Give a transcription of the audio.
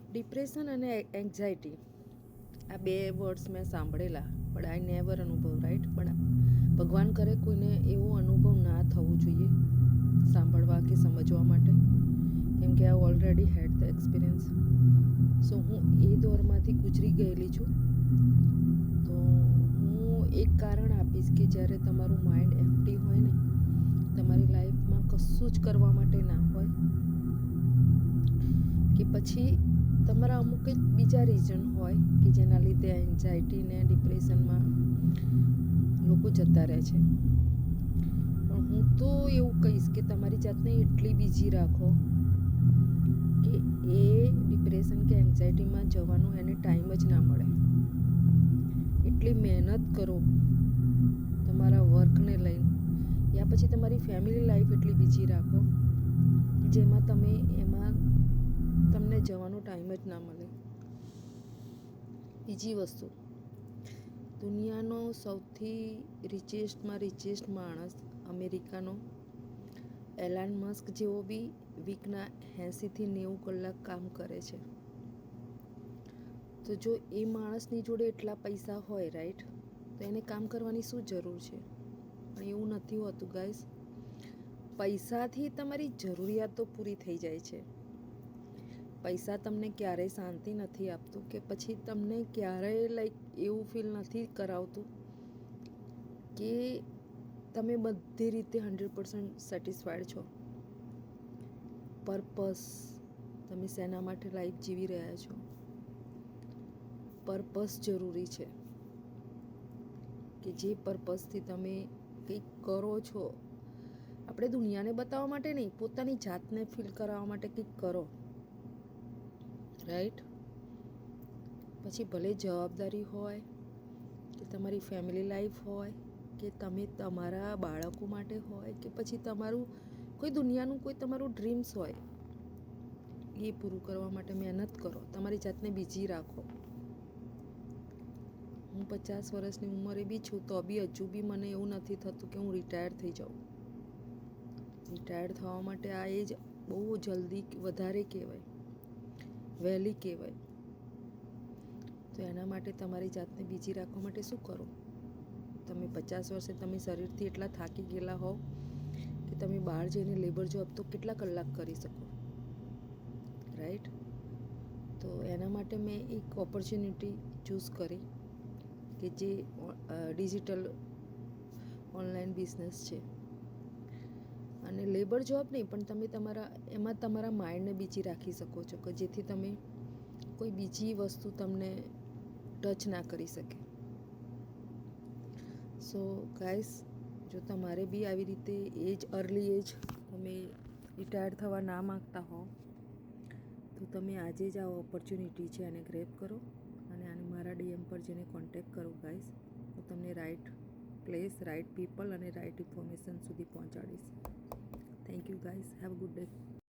Depression અને anxiety આ બે વર્ડ્સ મેં સાંભળેલા, પણ આઈ નેવર અનુભવ, રાઈટ. પણ ભગવાન કરે કોઈને એવો અનુભવ ના થવો જોઈએ સાંભળવા કે સમજવા માટે, કેમ કે આઈ ઓલરેડી હેડ ધ એક્સપિરિયન્સ. સો હું એ દોરમાંથી ગુજરી ગયેલી છું. તો હું એક કારણ આપીશ કે જ્યારે તમારું માઇન્ડ એમ્પ્ટી હોય ને, તમારી લાઈફમાં કશું જ કરવા માટે ના હોય, કે પછી તમારા અમુક કંઈક બીજા રીઝન હોય કે જેના લીધે એન્ઝાયટી ને ડિપ્રેશનમાં લોકો જતા રહે છે. પણ હું તો એવું કહીશ કે તમારી જાતને એટલી બીજી રાખો કે એ ડિપ્રેશન કે એન્ઝાયટીમાં જવાનો એને ટાઈમ જ ના મળે. એટલી મહેનત કરો તમારા વર્કને લઈને, યા પછી તમારી ફેમિલી લાઈફ એટલી બીજી રાખો જેમાં તમને જવાનો ટાઈમ જ ના મળે. બીજી વસ્તુ, દુનિયાનો સૌથી રિચેસ્ટ માણસ અમેરિકાનો એલાન મસ્ક જેવો બી વીકના 80 થી 90 કલાક કામ કરે છે. તો જો એ માણસની જોડે એટલા પૈસા હોય, રાઈટ, તો એને કામ કરવાની શું જરૂર છે? પણ એવું નથી હોતું ગાઈસ. પૈસાથી તમારી જરૂરિયાતો પૂરી થઈ જાય છે. પૈસા તમને ક્યારેય શાંતિ નથી આપતું, કે પછી તમને ક્યારેય એવું ફીલ નથી કરાવતું કે તમે બધી રીતે 100% સેટિસ્ફાઈડ છો. પર્પસ, તમે શેના માટે લાઈફ જીવી રહ્યા છો, પર્પસ જરૂરી છે. કે જે પર્પસથી તમે કંઈક કરો છો, આપણે દુનિયાને બતાવવા માટે નહીં, પોતાની જાતને ફીલ કરાવવા માટે કંઈક કરો, રાઈટ. પછી ભલે જવાબદારી હોય કે તમારી ફેમિલી લાઈફ હોય કે તમે તમારા બાળકો માટે હોય કે પછી તમારું કોઈ દુનિયાનું કોઈ તમારું ડ્રીમ્સ હોય, એ પૂરું કરવા માટે મહેનત કરો, તમારી જાતને બીજી રાખો. હું 50 વર્ષની ઉંમરે બી છું, તો બી હજુ બી મને એવું નથી થતું કે હું રિટાયર થઈ જાઉં. રિટાયર થવા માટે આ એજ બહુ જલ્દી વધારે કહેવાય, વહેલી કહેવાય. તો એના માટે તમારી જાતને બીજી રાખવા માટે શું કરો? તમે 50 વર્ષે તમે શરીરથી એટલા થાકી ગયેલા હોવ કે તમે બહાર જઈને લેબર જોબ તો કેટલા કલાક કરી શકો, રાઈટ. તો એના માટે મેં એક ઓપોર્ચ્યુનિટી ચૂઝ કરી કે જે ડિજિટલ ઓનલાઈન બિઝનેસ છે. અને લેબર જોબ નહીં, પણ તમે એમાં તમારા માઇન્ડને બીજી રાખી શકો છો, કે જેથી તમે કોઈ બીજી વસ્તુ તમને ટચ ના કરી શકે. સો ગાઈસ, જો તમારે બી આવી રીતે અર્લી એજ તમે રિટાયર થવા ના માગતા હો, તો તમે આજે જ આ ઓપોર્ચ્યુનિટી છે એને ગ્રેબ કરો અને મારા DM પર જેને કોન્ટેક્ટ કરો ગાઈસ, હું તમને રાઈટ પ્લેસ, રાઈટ પીપલ અને રાઈટ ઇન્ફોર્મેશન સુધી પહોંચાડીશ. Thank you guys, have a good day.